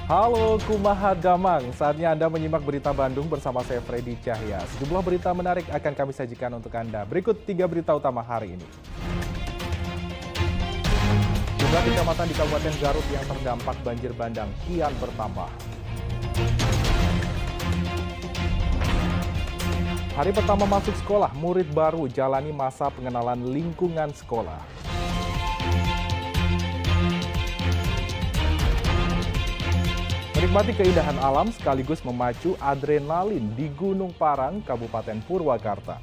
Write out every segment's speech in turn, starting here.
Halo Kumaha Damang, saatnya Anda menyimak berita Bandung bersama saya Freddy Cahya. Sejumlah berita menarik akan kami sajikan untuk Anda. Berikut 3 berita utama hari ini. Jumlah kecamatan di Kabupaten Garut yang terdampak banjir bandang kian bertambah. Hari pertama masuk sekolah, murid baru jalani masa pengenalan lingkungan sekolah. Menikmati keindahan alam sekaligus memacu adrenalin di Gunung Parang, Kabupaten Purwakarta.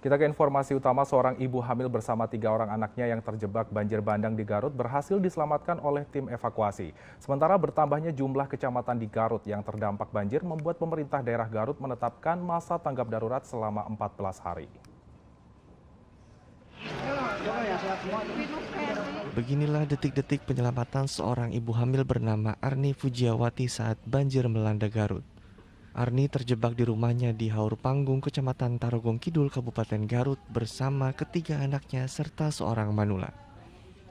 Kita ke informasi utama, seorang ibu hamil bersama 3 orang anaknya yang terjebak banjir bandang di Garut berhasil diselamatkan oleh tim evakuasi. Sementara bertambahnya jumlah kecamatan di Garut yang terdampak banjir membuat pemerintah daerah Garut menetapkan masa tanggap darurat selama 14 hari. Beginilah detik-detik penyelamatan seorang ibu hamil bernama Arni Fujiawati saat banjir melanda Garut. Arni terjebak di rumahnya di Haur Panggung, Kecamatan Tarogong Kidul, Kabupaten Garut bersama ketiga anaknya serta seorang manula.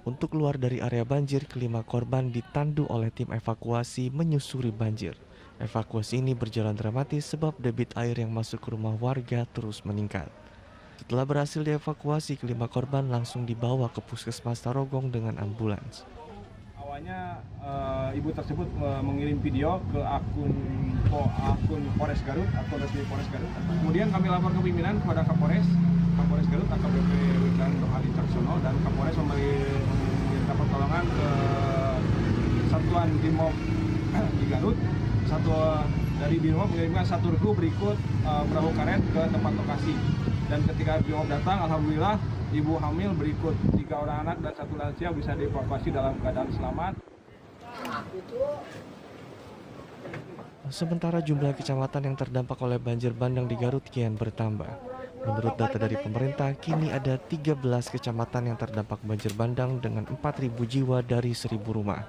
Untuk keluar dari area banjir, kelima korban ditandu oleh tim evakuasi menyusuri banjir. Evakuasi ini berjalan dramatis sebab debit air yang masuk ke rumah warga terus meningkat. Setelah berhasil dievakuasi, kelima korban langsung dibawa ke Puskesmas Tarogong dengan ambulans. Awalnya ibu tersebut mengirim video ke akun Polres Garut, akun resmi Polres Garut. Kemudian kami lapor ke pimpinan kepada Kapolres Garut, AKBP dan Rohali Caksono, dan Kapolres meminta pertolongan ke Satuan Brimob di Garut. Dari Brimob mengirimkan 1 regu berikut perahu karet ke tempat lokasi. Dan ketika Brimob datang, alhamdulillah ibu hamil berikut 3 orang anak dan 1 lansia bisa dievakuasi dalam keadaan selamat. Sementara jumlah kecamatan yang terdampak oleh banjir bandang di Garut kian bertambah. Menurut data dari pemerintah, kini ada 13 kecamatan yang terdampak banjir bandang dengan 4.000 jiwa dari 1.000 rumah.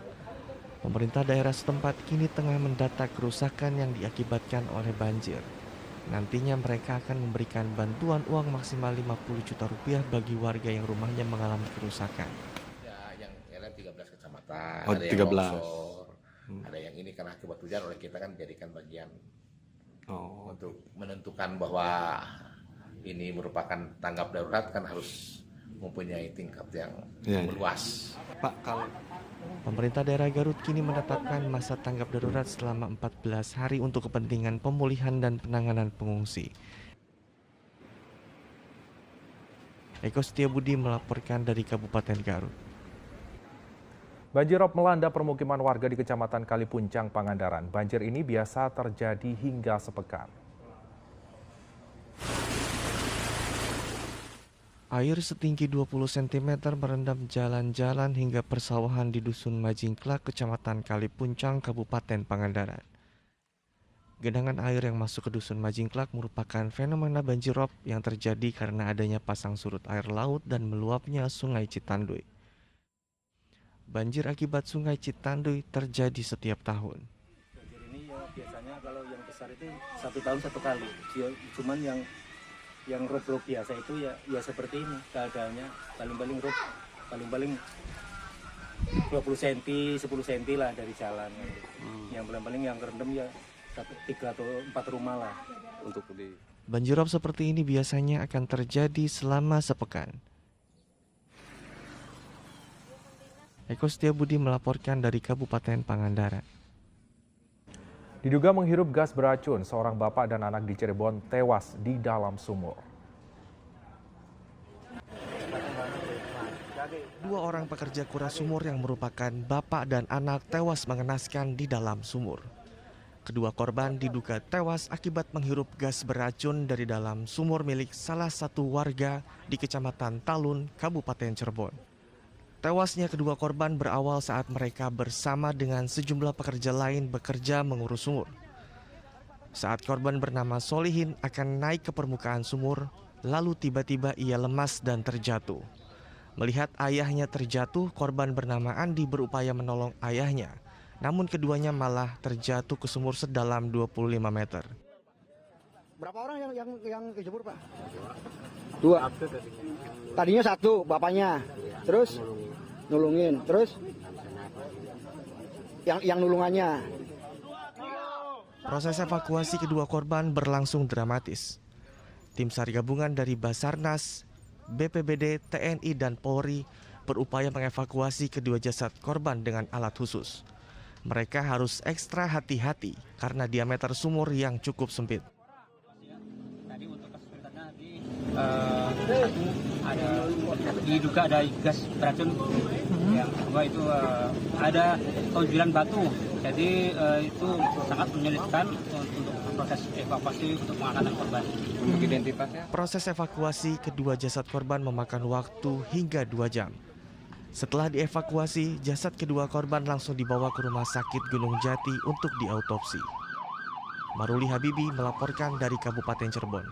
Pemerintah daerah setempat kini tengah mendata kerusakan yang diakibatkan oleh banjir. Nantinya mereka akan memberikan bantuan uang maksimal 50 juta rupiah bagi warga yang rumahnya mengalami kerusakan. Ya, yang 13 kecamatan, Oh, ada 13. yang longsor, ada yang ini karena akibat hujan oleh kita kan jadikan bagian untuk menentukan bahwa ini merupakan tanggap darurat kan harus mempunyai tingkat yang meluas. Pak, kalau Pemerintah daerah Garut kini menetapkan masa tanggap darurat selama 14 hari untuk kepentingan pemulihan dan penanganan pengungsi. Eko Setiabudi melaporkan dari Kabupaten Garut. Banjirop melanda permukiman warga di Kecamatan Kalipuncang, Pangandaran. Banjir ini biasa terjadi hingga sepekan. Air setinggi 20 cm merendam jalan-jalan hingga persawahan di Dusun Majingklak, Kecamatan Kalipuncang, Kabupaten Pangandaran. Genangan air yang masuk ke Dusun Majingklak merupakan fenomena banjirop yang terjadi karena adanya pasang surut air laut dan meluapnya Sungai Citanduy. Banjir akibat Sungai Citanduy terjadi setiap tahun. Banjir ini ya biasanya kalau yang besar itu 1 tahun 1 kali. Cuman yang rob biasa itu ya seperti ini keadaannya, paling paling 20 cm 10 cm lah dari jalan. Yang paling yang kerendam ya 3 atau 4 rumah lah. untuk di Banjirop seperti ini biasanya akan terjadi selama sepekan. Eko Setiabudi melaporkan dari Kabupaten Pangandaran. Diduga menghirup gas beracun, seorang bapak dan anak di Cirebon tewas di dalam sumur. 2 orang pekerja kuras sumur yang merupakan bapak dan anak tewas mengenaskan di dalam sumur. Kedua korban diduga tewas akibat menghirup gas beracun dari dalam sumur milik salah satu warga di Kecamatan Talun, Kabupaten Cirebon. Tewasnya kedua korban berawal saat mereka bersama dengan sejumlah pekerja lain bekerja mengurus sumur. Saat korban bernama Solihin akan naik ke permukaan sumur, lalu tiba-tiba ia lemas dan terjatuh. Melihat ayahnya terjatuh, korban bernama Andi berupaya menolong ayahnya. Namun keduanya malah terjatuh ke sumur sedalam 25 meter. Berapa orang yang kejebur, Pak? 2. Tadinya 1 bapaknya. Terus nulungin. Terus yang nulungannya. Proses evakuasi kedua korban berlangsung dramatis. Tim SAR gabungan dari Basarnas, BPBD, TNI, dan Polri berupaya mengevakuasi kedua jasad korban dengan alat khusus. Mereka harus ekstra hati-hati karena diameter sumur yang cukup sempit. Tadi untuk kesulitannya diduga ada gas beracun. Yang kedua itu ada tonjolan batu. Jadi itu sangat menyulitkan untuk proses evakuasi untuk mengangkat korban. Untuk identitasnya. Proses evakuasi kedua jasad korban memakan waktu hingga 2 jam. Setelah dievakuasi, jasad kedua korban langsung dibawa ke Rumah Sakit Gunung Jati untuk diautopsi. Maruli Habibi melaporkan dari Kabupaten Cirebon.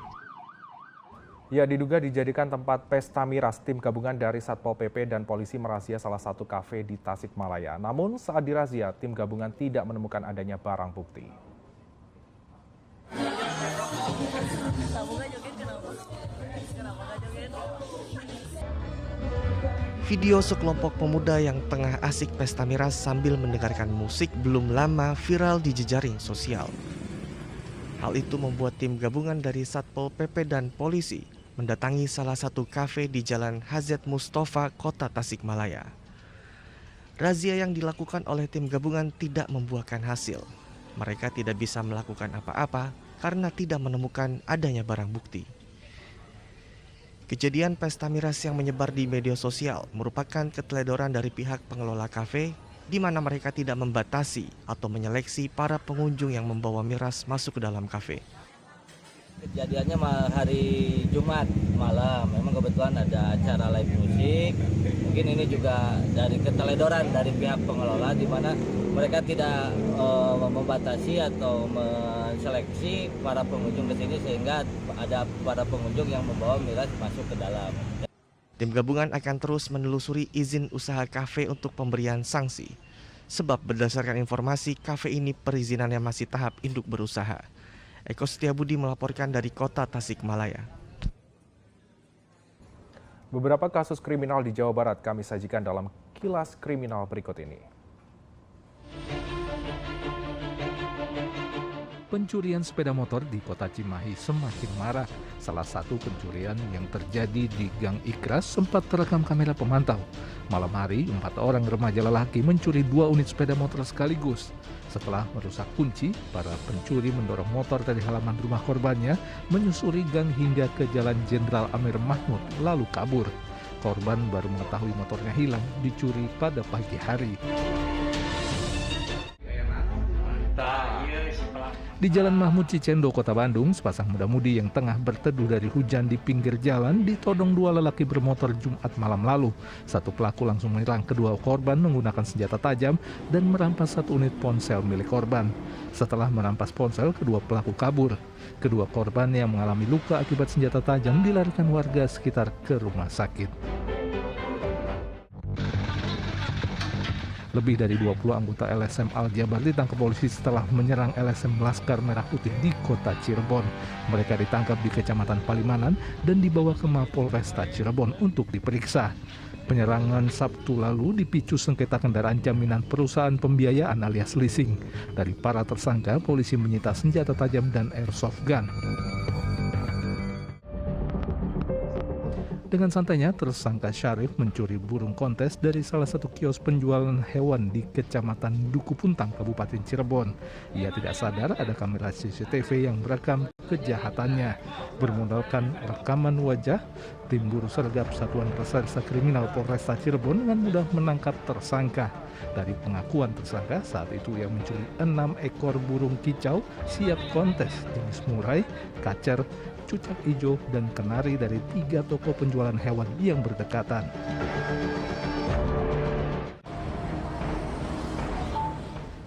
Ya, diduga dijadikan tempat pesta miras, tim gabungan dari Satpol PP dan polisi merazia salah satu kafe di Tasikmalaya. Namun saat dirazia, tim gabungan tidak menemukan adanya barang bukti. Video sekelompok pemuda yang tengah asik pesta miras sambil mendengarkan musik belum lama viral di jejaring sosial. Hal itu membuat tim gabungan dari Satpol PP dan polisi mendatangi salah satu kafe di Jalan Hazet Mustafa, Kota Tasikmalaya. Razia yang dilakukan oleh tim gabungan tidak membuahkan hasil. Mereka tidak bisa melakukan apa-apa karena tidak menemukan adanya barang bukti. Kejadian pesta miras yang menyebar di media sosial merupakan keteledoran dari pihak pengelola kafe, di mana mereka tidak membatasi atau menyeleksi para pengunjung yang membawa miras masuk ke dalam kafe. Kejadiannya hari Jumat malam, memang kebetulan ada acara live musik. Mungkin ini juga dari keteledoran dari pihak pengelola, di mana mereka tidak membatasi atau menseleksi para pengunjung ke sini, sehingga ada para pengunjung yang membawa miras masuk ke dalam. Tim gabungan akan terus menelusuri izin usaha kafe untuk pemberian sanksi. Sebab berdasarkan informasi, kafe ini perizinannya masih tahap induk berusaha. Eko Setiabudi melaporkan dari Kota Tasikmalaya. Beberapa kasus kriminal di Jawa Barat kami sajikan dalam kilas kriminal berikut ini. Pencurian sepeda motor di Kota Cimahi semakin marak. Salah satu pencurian yang terjadi di Gang Ikras sempat terekam kamera pemantau. Malam hari, 4 orang remaja lelaki mencuri 2 unit sepeda motor sekaligus. Setelah merusak kunci, para pencuri mendorong motor dari halaman rumah korbannya, menyusuri gang hingga ke Jalan Jenderal Amir Mahmud, lalu kabur. Korban baru mengetahui motornya hilang, dicuri pada pagi hari. Di Jalan Mahmud Cicendo, Kota Bandung, sepasang muda-mudi yang tengah berteduh dari hujan di pinggir jalan ditodong 2 lelaki bermotor Jumat malam lalu. Satu pelaku langsung menyerang kedua korban menggunakan senjata tajam dan merampas 1 unit ponsel milik korban. Setelah merampas ponsel, kedua pelaku kabur. Kedua korban yang mengalami luka akibat senjata tajam dilarikan warga sekitar ke rumah sakit. Lebih dari 20 anggota LSM Al-Jabar ditangkap polisi setelah menyerang LSM Laskar Merah Putih di Kota Cirebon. Mereka ditangkap di Kecamatan Palimanan dan dibawa ke Mapolresta Cirebon untuk diperiksa. Penyerangan Sabtu lalu dipicu sengketa kendaraan jaminan perusahaan pembiayaan alias leasing. Dari para tersangka, polisi menyita senjata tajam dan airsoft gun. Dengan santainya, tersangka Syarif mencuri burung kontes dari salah satu kios penjualan hewan di Kecamatan Duku Puntang, Kabupaten Cirebon. Ia tidak sadar ada kamera CCTV yang merekam kejahatannya. Bermodalkan rekaman wajah, tim buru sergap Satuan Reserse Kriminal Polresta Cirebon dengan mudah menangkap tersangka. Dari pengakuan tersangka, saat itu ia mencuri 6 ekor burung kicau siap kontes jenis murai, kacer, cucak hijau, dan kenari dari 3 toko penjualan hewan yang berdekatan.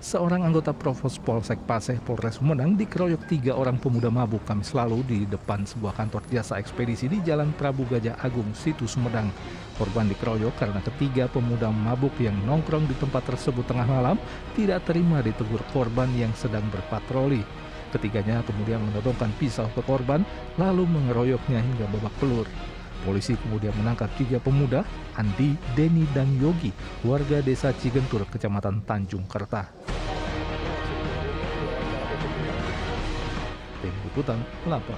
Seorang anggota Provos Polsek Paseh Polres Sumedang dikeroyok 3 orang pemuda mabuk Kamis lalu di depan sebuah kantor jasa ekspedisi di Jalan Prabu Gajah Agung, Situ Sumedang. Korban dikeroyok karena ketiga pemuda mabuk yang nongkrong di tempat tersebut tengah malam tidak terima ditegur korban yang sedang berpatroli. Ketiganya kemudian menodongkan pisau ke korban, lalu mengeroyoknya hingga babak belur. Polisi kemudian menangkap 3 pemuda, Andi, Denny, dan Yogi, warga desa Cigentur, Kecamatan Tanjung Kerta. Tim Liputan melapor.